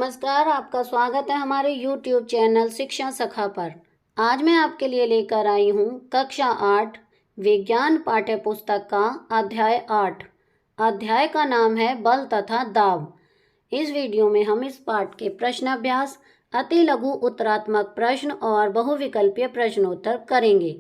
नमस्कार, आपका स्वागत है हमारे YouTube चैनल शिक्षा सखा पर। आज मैं आपके लिए लेकर आई हूँ कक्षा 8 विज्ञान पाठ्य पुस्तक का अध्याय 8। अध्याय का नाम है बल तथा दाब। इस वीडियो में हम इस पाठ के प्रश्न अभ्यास, अति लघु उत्तरात्मक प्रश्न और बहुविकल्पीय प्रश्नोत्तर करेंगे।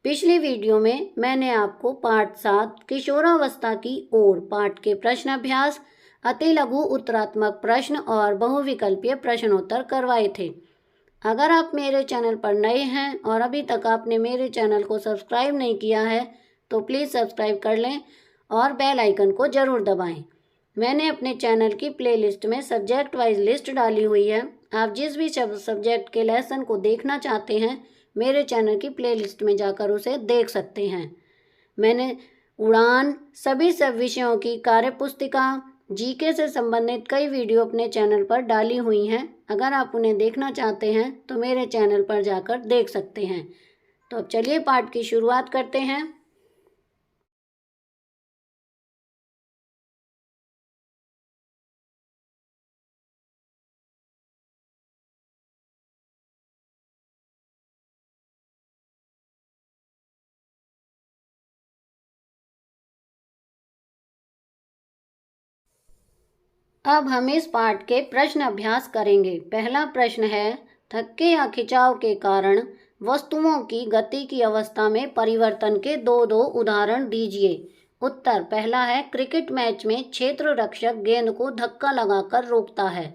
पिछली वीडियो में मैंने आपको पाठ 7 किशोरावस्था की ओर पाठ के प्रश्न अभ्यास, अति लघु उत्तरात्मक प्रश्न और बहुविकल्पीय प्रश्नोत्तर करवाए थे। अगर आप मेरे चैनल पर नए हैं और अभी तक आपने मेरे चैनल को सब्सक्राइब नहीं किया है तो प्लीज़ सब्सक्राइब कर लें और बेल आइकन को ज़रूर दबाएं। मैंने अपने चैनल की प्लेलिस्ट में सब्जेक्ट वाइज लिस्ट डाली हुई है। आप जिस भी सब्जेक्ट के लेसन को देखना चाहते हैं मेरे चैनल की प्लेलिस्ट में जाकर उसे देख सकते हैं। मैंने उड़ान, सभी सब विषयों की कार्यपुस्तिका, जीके से संबंधित कई वीडियो अपने चैनल पर डाली हुई हैं। अगर आप उन्हें देखना चाहते हैं तो मेरे चैनल पर जाकर देख सकते हैं। तो अब चलिए पाठ की शुरुआत करते हैं। अब हम इस पाठ के प्रश्न अभ्यास करेंगे। पहला प्रश्न है, धक्के या खिंचाव के कारण वस्तुओं की गति की अवस्था में परिवर्तन के दो उदाहरण दीजिए। उत्तर पहला है, क्रिकेट मैच में क्षेत्र रक्षक गेंद को धक्का लगाकर रोकता है।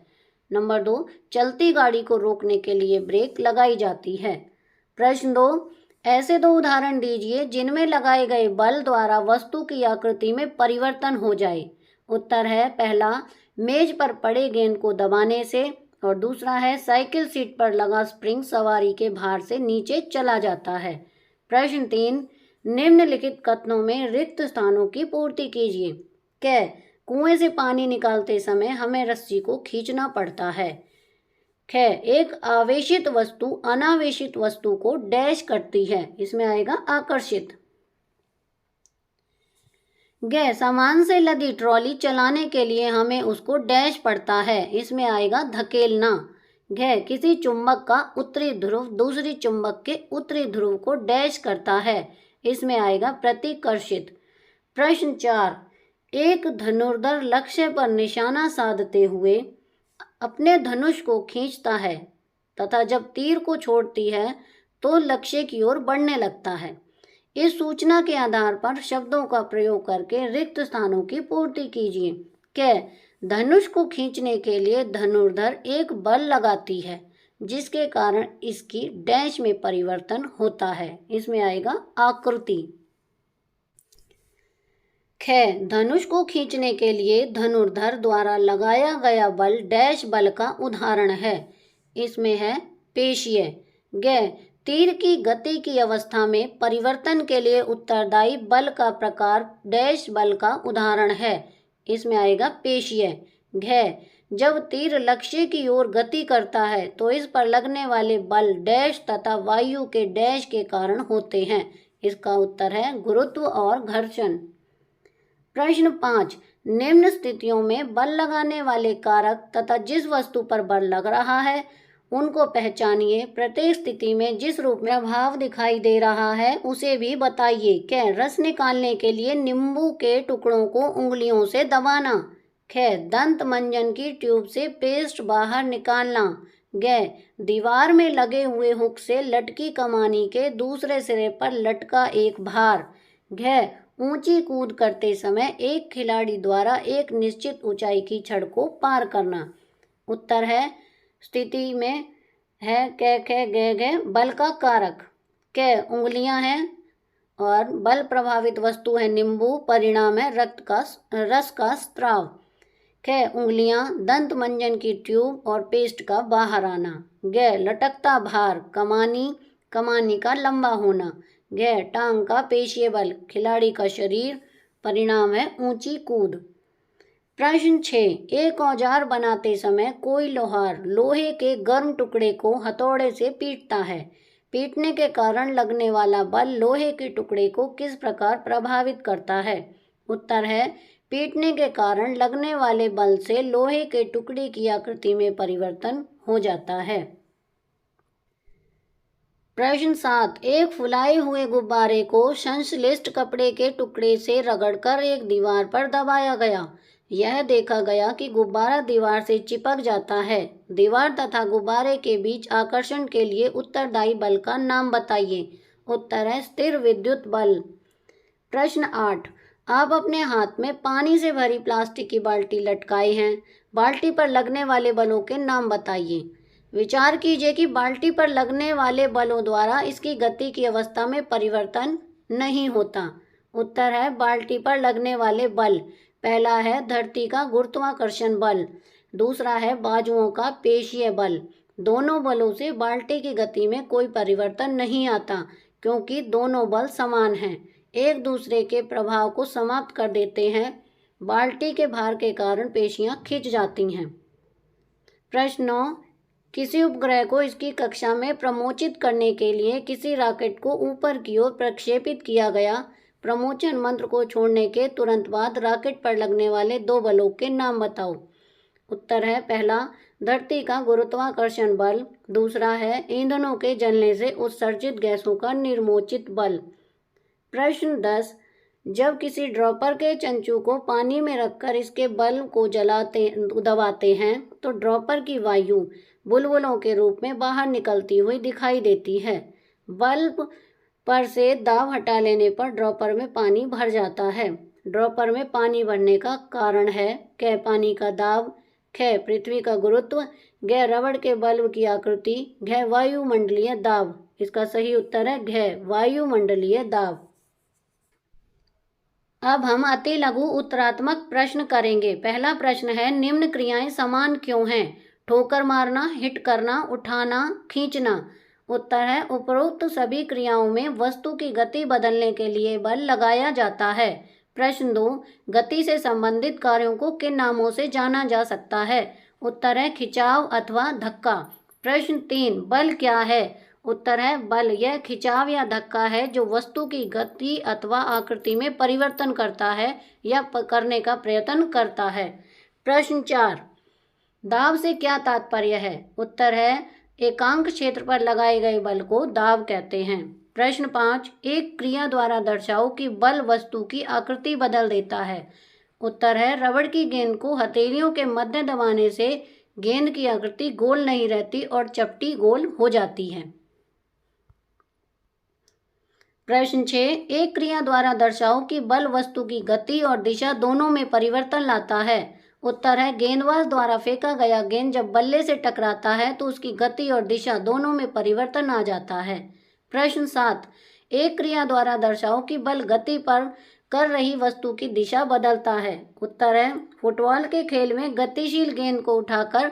नंबर 2, चलती गाड़ी को रोकने के लिए ब्रेक लगाई जाती है। प्रश्न 2, ऐसे दो उदाहरण दीजिए जिनमें लगाए गए बल द्वारा वस्तु की आकृति में परिवर्तन हो जाए। उत्तर है, पहला मेज पर पड़े गेंद को दबाने से और दूसरा है साइकिल सीट पर लगा स्प्रिंग सवारी के भार से नीचे चला जाता है। प्रश्न 3, निम्नलिखित कथनों में रिक्त स्थानों की पूर्ति कीजिए। क, कुएं से पानी निकालते समय हमें रस्सी को खींचना पड़ता है। ख, एक आवेशित वस्तु अनावेशित वस्तु को डैश करती है। इसमें आएगा आकर्षित। ग, सामान से लदी ट्रॉली चलाने के लिए हमें उसको डैश पड़ता है। इसमें आएगा धकेलना। घ, किसी चुंबक का उत्तरी ध्रुव दूसरी चुंबक के उत्तरी ध्रुव को डैश करता है। इसमें आएगा प्रतिकर्षित। प्रश्न 4, एक धनुर्धर लक्ष्य पर निशाना साधते हुए अपने धनुष को खींचता है तथा जब तीर को छोड़ती है तो लक्ष्य की ओर बढ़ने लगता है। इस सूचना के आधार पर शब्दों का प्रयोग करके रिक्त स्थानों की पूर्ति कीजिए। क, धनुष को खींचने के लिए धनुर्धर एक बल लगाती है जिसके कारण इसकी डैश में परिवर्तन होता है। इसमें आएगा आकृति। ख, धनुष को खींचने के लिए धनुर्धर द्वारा लगाया गया बल डैश बल का उदाहरण है। इसमें है पेशीय। ग, तीर की गति की अवस्था में परिवर्तन के लिए उत्तरदायी बल का प्रकार डैश बल का उदाहरण है। इसमें आएगा पेशीय। घ, जब तीर लक्ष्य की ओर गति करता है तो इस पर लगने वाले बल डैश तथा वायु के डैश के कारण होते हैं। इसका उत्तर है गुरुत्व और घर्षण। प्रश्न 5, निम्न स्थितियों में बल लगाने वाले कारक तथा जिस वस्तु पर बल लग रहा है उनको पहचानिए। प्रत्येक स्थिति में जिस रूप में प्रभाव दिखाई दे रहा है उसे भी बताइए। क, रस निकालने के लिए नींबू के टुकड़ों को उंगलियों से दबाना। ख, दंत मंजन की ट्यूब से पेस्ट बाहर निकालना। ग, दीवार में लगे हुए हुक से लटकी कमानी के दूसरे सिरे पर लटका एक भार। घ, ऊंची कूद करते समय एक खिलाड़ी द्वारा एक निश्चित ऊंचाई की छड़ को पार करना। उत्तर है, स्थिति में है क ख ग घ बल का कारक। क, उंगलियां हैं और बल प्रभावित वस्तु है नींबू, परिणाम है रस का स्त्राव। ख, उंगलियां, दंत मंजन की ट्यूब और पेस्ट का बाहर आना। ग, लटकता भार, कमानी का लंबा होना। घ, टांग का पेशीय बल, खिलाड़ी का शरीर, परिणाम है ऊंची कूद। प्रश्न 6, एक औजार बनाते समय कोई लोहार लोहे के गर्म टुकड़े को हथौड़े से पीटता है। पीटने के कारण लगने वाला बल लोहे के टुकड़े को किस प्रकार प्रभावित करता है। उत्तर है, पीटने के कारण लगने वाले बल से लोहे के टुकड़े की आकृति में परिवर्तन हो जाता है। प्रश्न 7, एक फुलाए हुए गुब्बारे को संश्लिष्ट कपड़े के टुकड़े से रगड़कर एक दीवार पर दबाया गया। यह देखा गया कि गुब्बारा दीवार से चिपक जाता है। दीवार तथा गुब्बारे के बीच आकर्षण के लिए उत्तरदायी बल का नाम बताइए। उत्तर है स्थिर विद्युत बल। प्रश्न 8, आप अपने हाथ में पानी से भरी प्लास्टिक की बाल्टी लटकाए हैं। बाल्टी पर लगने वाले बलों के नाम बताइए। विचार कीजिए कि बाल्टी पर लगने वाले बलों द्वारा इसकी गति की अवस्था में परिवर्तन नहीं होता। उत्तर है बाल्टी पर लगने वाले बल। पहला है धरती का गुरुत्वाकर्षण बल, दूसरा है बाजुओं का पेशीय बल। दोनों बलों से बाल्टी की गति में कोई परिवर्तन नहीं आता क्योंकि दोनों बल समान हैं, एक दूसरे के प्रभाव को समाप्त कर देते हैं। बाल्टी के भार के कारण पेशियां खिंच जाती हैं। प्रश्न 9, किसी उपग्रह को इसकी कक्षा में प्रमोचित करने के लिए किसी रॉकेट को ऊपर की ओर प्रक्षेपित किया गया। प्रमोचन मंत्र को छोड़ने के तुरंत बाद रॉकेट पर लगने वाले दो बलों के नाम बताओ। उत्तर है पहला धरती का गुरुत्वाकर्षण बल, दूसरा है ईंधनों के जलने से उत्सर्जित गैसों का निर्मोचित बल। प्रश्न 10, जब किसी ड्रॉपर के चंचू को पानी में रखकर इसके बल को दबाते हैं तो ड्रॉपर की वायु बुलबुलों के रूप में बाहर निकलती हुई दिखाई देती है। बल्ब पर से दाब हटा लेने पर ड्रॉपर में पानी भर जाता है। ड्रॉपर में पानी भरने का कारण है क पानी का दाब, ख पृथ्वी का गुरुत्व, ग रबड़ के बल्ब की आकृति, घ वायुमंडलीय दाब। इसका सही उत्तर है घ वायुमंडलीय दाब। अब हम अति लघु उत्तरात्मक प्रश्न करेंगे। पहला प्रश्न है निम्न क्रियाएं समान क्यों हैं? ठोकर मारना, हिट करना, उठाना, खींचना। उत्तर है उपरोक्त सभी क्रियाओं में वस्तु की गति बदलने के लिए बल लगाया जाता है। प्रश्न 2, गति से संबंधित कार्यों को किन नामों से जाना जा सकता है? उत्तर है खिंचाव अथवा धक्का। प्रश्न 3, बल क्या है? उत्तर है बल यह खिंचाव या धक्का है जो वस्तु की गति अथवा आकृति में परिवर्तन करता है या करने का प्रयत्न करता है। प्रश्न 4, दाब से क्या तात्पर्य है? उत्तर है एकांक क्षेत्र पर लगाए गए बल को दाब कहते हैं। प्रश्न 5, एक क्रिया द्वारा दर्शाओ कि बल वस्तु की आकृति बदल देता है। उत्तर है रबड़ की गेंद को हथेलियों के मध्य दबाने से गेंद की आकृति गोल नहीं रहती और चपटी गोल हो जाती है। प्रश्न 6, एक क्रिया द्वारा दर्शाओ कि बल वस्तु की गति और दिशा दोनों में परिवर्तन लाता है। उत्तर है गेंदबाज द्वारा फेंका गया गेंद जब बल्ले से टकराता है तो उसकी गति और दिशा दोनों में परिवर्तन आ जाता है। प्रश्न 7, एक क्रिया द्वारा दर्शाओ कि बल गति पर कर रही वस्तु की दिशा बदलता है। उत्तर है फुटबॉल के खेल में गतिशील गेंद को उठाकर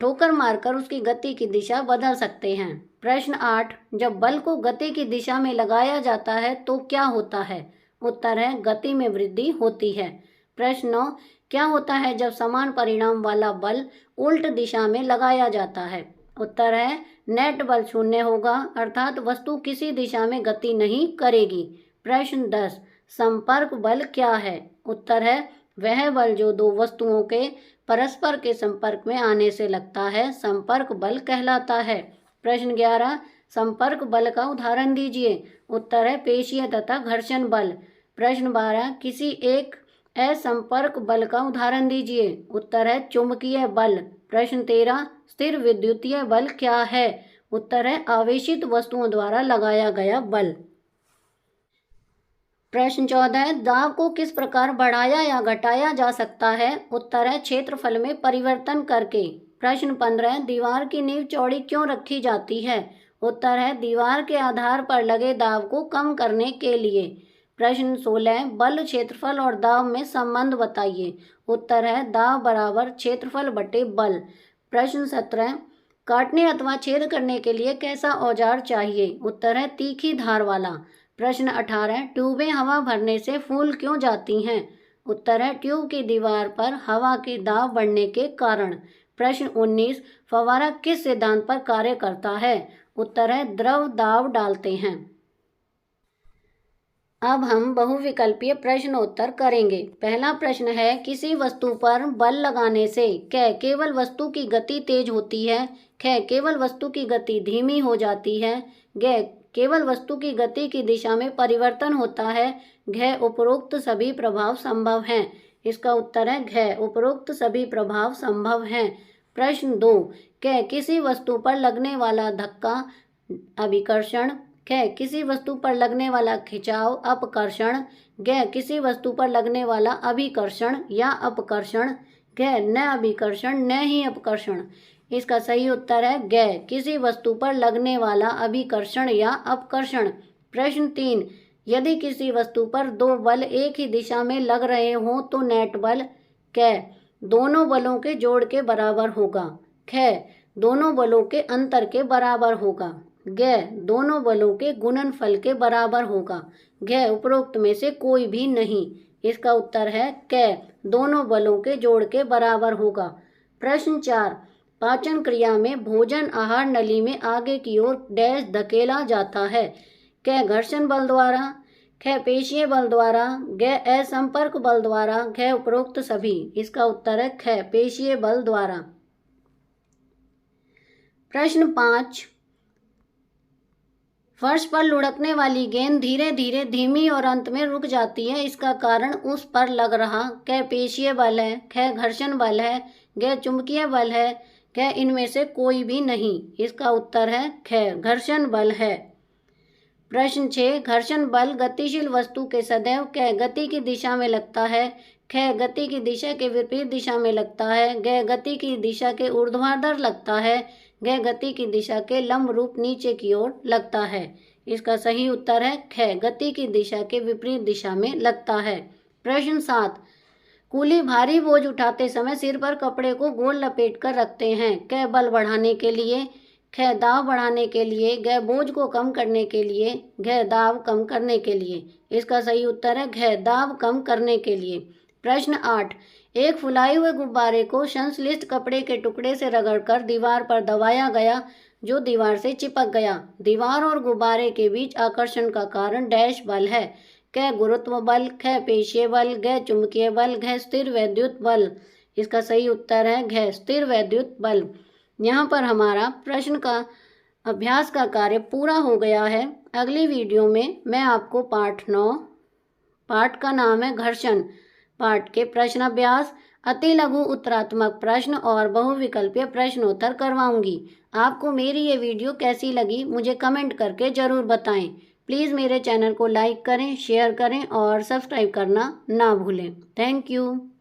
ठोकर मारकर उसकी गति की दिशा बदल सकते हैं। प्रश्न 8, जब बल को गति की दिशा में लगाया जाता है तो क्या होता है? उत्तर है गति में वृद्धि होती है। प्रश्न 9, क्या होता है जब समान परिणाम वाला बल उल्ट दिशा में लगाया जाता है? उत्तर है नेट बल शून्य होगा अर्थात वस्तु किसी दिशा में गति नहीं करेगी। प्रश्न 10, संपर्क बल क्या है? उत्तर है वह बल जो दो वस्तुओं के परस्पर के संपर्क में आने से लगता है संपर्क बल कहलाता है। प्रश्न 11, संपर्क बल का उदाहरण दीजिए। उत्तर है पेशीय तथा घर्षण बल। प्रश्न 12, किसी एक असंपर्क बल का उदाहरण दीजिए। उत्तर है चुंबकीय बल। प्रश्न 13, स्थिर विद्युतीय बल क्या है? उत्तर है आवेशित वस्तुओं द्वारा लगाया गया बल। प्रश्न 14, दाब को किस प्रकार बढ़ाया या घटाया जा सकता है? उत्तर है क्षेत्रफल में परिवर्तन करके। प्रश्न 15, दीवार की नींव चौड़ी क्यों रखी जाती है? उत्तर है दीवार के आधार पर लगे दाब को कम करने के लिए। प्रश्न 16, बल क्षेत्रफल और दाब में संबंध बताइए। उत्तर है दाब बराबर क्षेत्रफल बटे बल। प्रश्न 17, काटने अथवा छेद करने के लिए कैसा औजार चाहिए? उत्तर है तीखी धार वाला। प्रश्न 18, ट्यूबें हवा भरने से फूल क्यों जाती हैं? उत्तर है ट्यूब की दीवार पर हवा के दाब बढ़ने के कारण। प्रश्न 19, फव्वारा किस सिद्धांत पर कार्य करता है? उत्तर है द्रव दाब डालते हैं। अब हम बहुविकल्पीय प्रश्नोत्तर करेंगे। पहला प्रश्न है, किसी वस्तु पर बल लगाने से क केवल वस्तु की गति तेज होती है, ख केवल वस्तु की गति धीमी हो जाती है, ग केवल वस्तु की गति की दिशा में परिवर्तन होता है, घ उपरोक्त सभी प्रभाव संभव हैं। इसका उत्तर है घ उपरोक्त सभी प्रभाव संभव हैं। प्रश्न 2, क किसी वस्तु पर लगने वाला धक्का अभिकर्षण, ख किसी वस्तु पर लगने वाला खिंचाव अपकर्षण, ग किसी वस्तु पर लगने वाला अभिकर्षण या अपकर्षण, ग न अभिकर्षण न ही अपकर्षण। इसका सही उत्तर है ग किसी वस्तु पर लगने वाला अभिकर्षण या अपकर्षण। प्रश्न 3, यदि किसी वस्तु पर दो बल एक ही दिशा में लग रहे हों तो नेट बल क दोनों बलों के जोड़ के बराबर होगा, ख दोनों बलों के अंतर के बराबर होगा, ग दोनों बलों के गुणनफल के बराबर होगा, घ उपरोक्त में से कोई भी नहीं। इसका उत्तर है क दोनों बलों के जोड़ के बराबर होगा। प्रश्न 4, पाचन क्रिया में भोजन आहार नली में आगे की ओर डैश धकेला जाता है, क घर्षण बल द्वारा, ख पेशीय बल द्वारा, ग असंपर्क बल द्वारा, घ उपरोक्त सभी। इसका उत्तर है ख पेशीय बल द्वारा। प्रश्न 5, फर्श पर लुढ़कने वाली गेंद धीरे धीरे धीमी और अंत में रुक जाती है, इसका कारण उस पर लग रहा क पेशीय बल है, ख घर्षण बल है, ग चुंबकीय बल है, ख इनमें से कोई भी नहीं। इसका उत्तर है ख घर्षण बल है। प्रश्न 6, घर्षण बल गतिशील वस्तु के सदैव क गति की दिशा में लगता है, ख गति की दिशा के विपरीत दिशा में लगता है, ग गति की दिशा के ऊर्ध्वाधर लगता है, ग गति की दिशा के लंब रूप नीचे की ओर लगता है। इसका सही उत्तर है ख गति की दिशा के विपरीत दिशा में लगता है। प्रश्न 7, कूली भारी बोझ उठाते समय सिर पर कपड़े को गोल लपेट कर रखते हैं, क बल बढ़ाने के लिए, ख दाब बढ़ाने के लिए, ग बोझ को कम करने के लिए, घ दाब कम करने के लिए। इसका सही उत्तर है घ दाब कम करने के लिए। प्रश्न 8, एक फुलाए हुए गुब्बारे को संश्लिष्ट कपड़े के टुकड़े से रगड़कर दीवार पर दबाया गया जो दीवार से चिपक गया। दीवार और गुब्बारे के बीच आकर्षण का कारण डैश बल है, क गुरुत्व बल, ख पेशीय बल, घ चुंबकीय बल, घ स्थिर वैद्युत बल। इसका सही उत्तर है घ स्थिर वैद्युत बल। यहाँ पर हमारा प्रश्न का अभ्यास का कार्य पूरा हो गया है। अगली वीडियो में मैं आपको पाठ 9, पाठ का नाम है घर्षण, पाठ के प्रश्न अभ्यास, अति लघु उत्तरात्मक प्रश्न और बहुविकल्पीय प्रश्नोत्तर करवाऊंगी। आपको मेरी ये वीडियो कैसी लगी मुझे कमेंट करके ज़रूर बताएं। प्लीज़ मेरे चैनल को लाइक करें, शेयर करें और सब्सक्राइब करना ना भूलें। Thank you.